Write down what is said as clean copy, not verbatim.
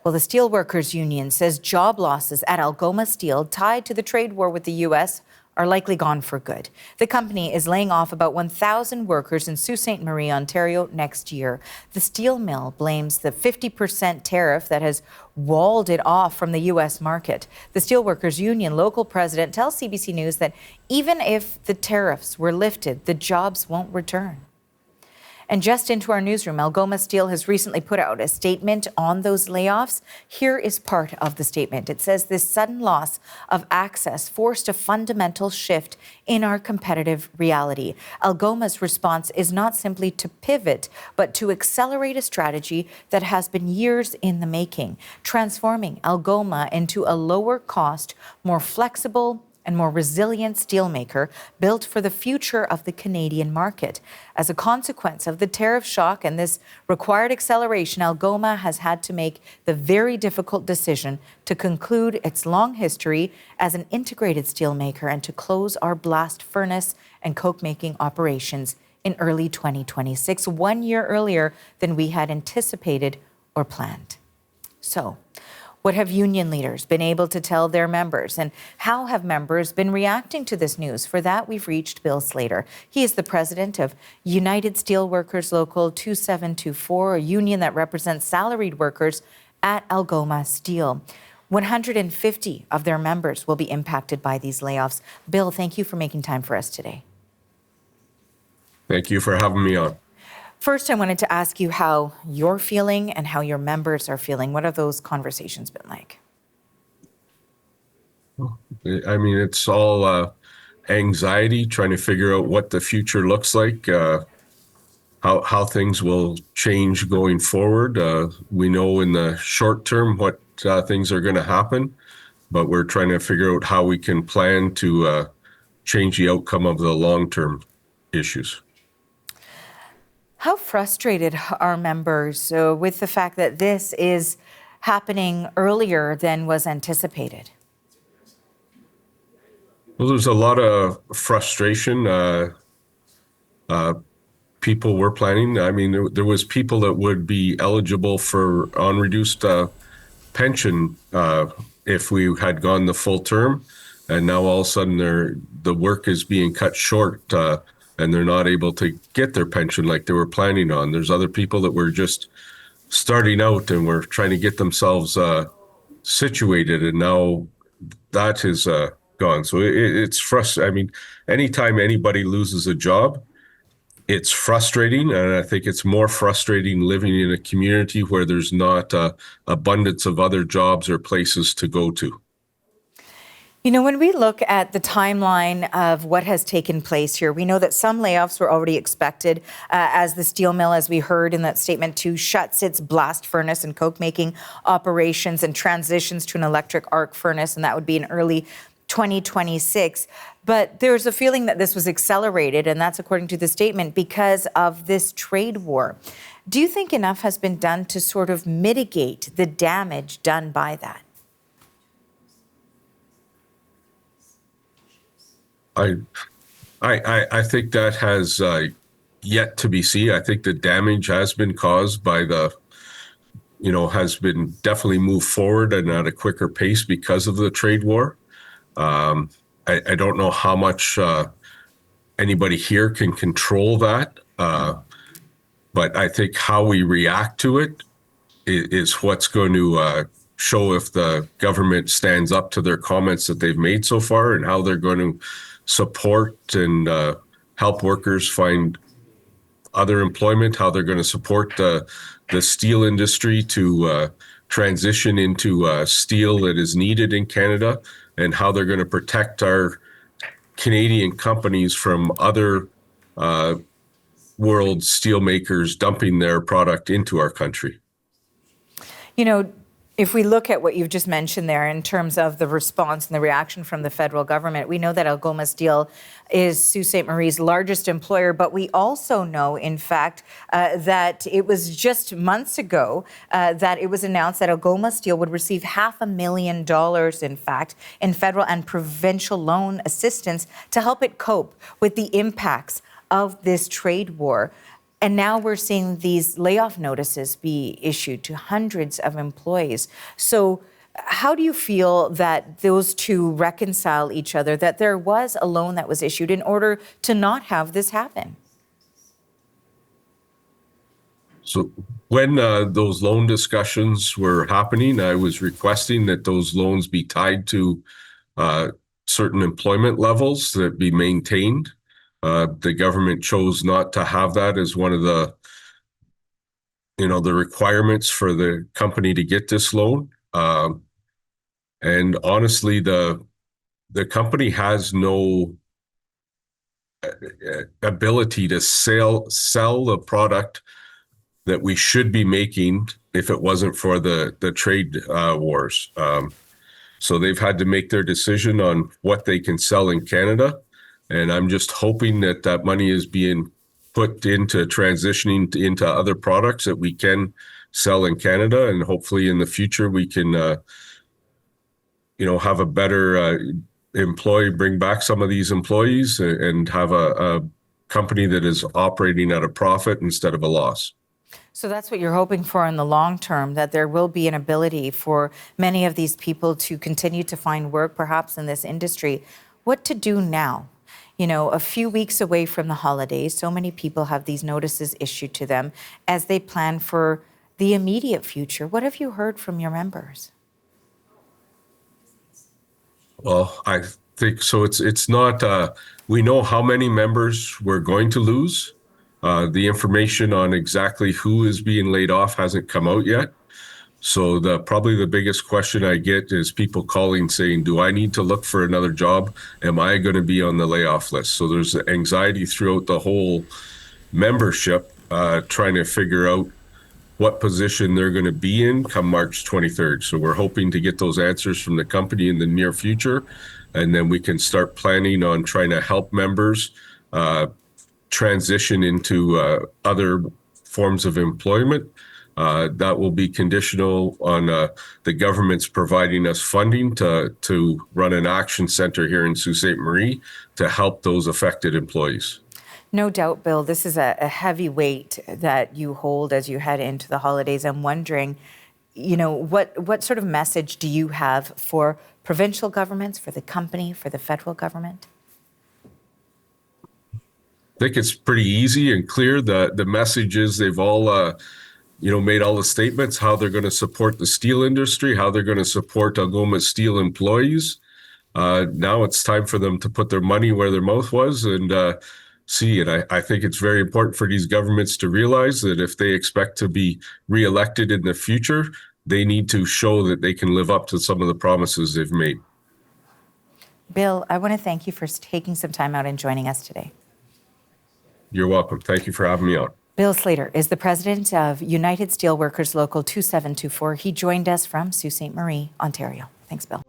Well, the Steelworkers Union says job losses at Algoma Steel tied to the trade war with the U.S. are likely gone for good. The company is laying off about 1,000 workers in Sault Ste. Marie, Ontario next year. The steel mill blames the 50% tariff that has walled it off from the U.S. market. The Steelworkers Union local president tells CBC News that even if the tariffs were lifted, the jobs won't return. And just into our newsroom, Algoma Steel has recently put out a statement on those layoffs. Here is part of the statement. It says this sudden loss of access forced a fundamental shift in our competitive reality. Algoma's response is not simply to pivot, but to accelerate a strategy that has been years in the making, transforming Algoma into a lower cost, more flexible, and more resilient steelmaker built for the future of the Canadian market. As a consequence of the tariff shock and this required acceleration, Algoma has had to make the very difficult decision to conclude its long history as an integrated steelmaker and to close our blast furnace and coke-making operations in early 2026, 1 year earlier than we had anticipated or planned. So, what have union leaders been able to tell their members, and how have members been reacting to this news? For that, we've reached Bill Slater. He is the president of United Steelworkers Local 2724, a union that represents salaried workers at Algoma Steel. 150 of their members will be impacted by these layoffs. Bill, thank you for making time for us today. Thank you for having me on. First, I wanted to ask you how you're feeling and how your members are feeling. What have those conversations been like? I mean, it's all anxiety, trying to figure out what the future looks like, how things will change going forward. We know in the short term what things are going to happen, but we're trying to figure out how we can plan to change the outcome of the long-term issues. How frustrated are members with the fact that this is happening earlier than was anticipated? Well, there's a lot of frustration. People were planning. I mean, there was people that would be eligible for unreduced pension if we had gone the full term, and now all of a sudden the work is being cut short. And they're not able to get their pension like they were planning on. There's other people that were just starting out and were trying to get themselves situated, and now that is gone. So it's frustrating. I mean, anytime anybody loses a job, it's frustrating, and I think it's more frustrating living in a community where there's not abundance of other jobs or places to go to. You know, when we look at the timeline of what has taken place here, we know that some layoffs were already expected as the steel mill, as we heard in that statement too, shuts its blast furnace and coke-making operations and transitions to an electric arc furnace, and that would be in early 2026. But there's a feeling that this was accelerated, and that's according to the statement, because of this trade war. Do you think enough has been done to sort of mitigate the damage done by that? I think that has yet to be seen. I think the damage has been caused by has been definitely moved forward and at a quicker pace because of the trade war. I don't know how much anybody here can control that, but I think how we react to it is what's going to show if the government stands up to their comments that they've made so far, and how they're going to support and help workers find other employment, how they're going to support the steel industry to transition into steel that is needed in Canada, and how they're going to protect our Canadian companies from other world steelmakers dumping their product into our country. You know, if we look at what you've just mentioned there in terms of the response and the reaction from the federal government, we know that Algoma Steel is Sault Ste. Marie's largest employer, but we also know, in fact, that it was just months ago that it was announced that Algoma Steel would receive $500,000, in fact, in federal and provincial loan assistance to help it cope with the impacts of this trade war. And now we're seeing these layoff notices be issued to hundreds of employees. So how do you feel that those two reconcile each other, that there was a loan that was issued in order to not have this happen? So when those loan discussions were happening, I was requesting that those loans be tied to certain employment levels that be maintained. The government chose not to have that as one of the, the requirements for the company to get this loan. And honestly, the company has no ability to sell the product that we should be making if it wasn't for the trade wars. So they've had to make their decision on what they can sell in Canada. And I'm just hoping that that money is being put into transitioning into other products that we can sell in Canada. And hopefully in the future, we can, have a better bring back some of these employees and have a company that is operating at a profit instead of a loss. So that's what you're hoping for in the long term, that there will be an ability for many of these people to continue to find work, perhaps in this industry. What to do now? A few weeks away from the holidays, so many people have these notices issued to them as they plan for the immediate future. What have you heard from your members? Well, I think so. It's not, we know how many members we're going to lose. The information on exactly who is being laid off hasn't come out yet. So probably the biggest question I get is people calling saying, do I need to look for another job? Am I going to be on the layoff list? So there's anxiety throughout the whole membership, trying to figure out what position they're going to be in come March 23rd. So we're hoping to get those answers from the company in the near future. And then we can start planning on trying to help members transition into other forms of employment. That will be conditional on the government's providing us funding to run an action center here in Sault Ste. Marie to help those affected employees. No doubt, Bill, this is a heavy weight that you hold as you head into the holidays. I'm wondering, what sort of message do you have for provincial governments, for the company, for the federal government? I think it's pretty easy and clear. The message is they've all, made all the statements, how they're going to support the steel industry, how they're going to support Algoma Steel employees. Now it's time for them to put their money where their mouth was and see it. I think it's very important for these governments to realize that if they expect to be reelected in the future, they need to show that they can live up to some of the promises they've made. Bill, I want to thank you for taking some time out and joining us today. You're welcome. Thank you for having me on. Bill Slater is the president of United Steelworkers Local 2724. He joined us from Sault Ste. Marie, Ontario. Thanks, Bill.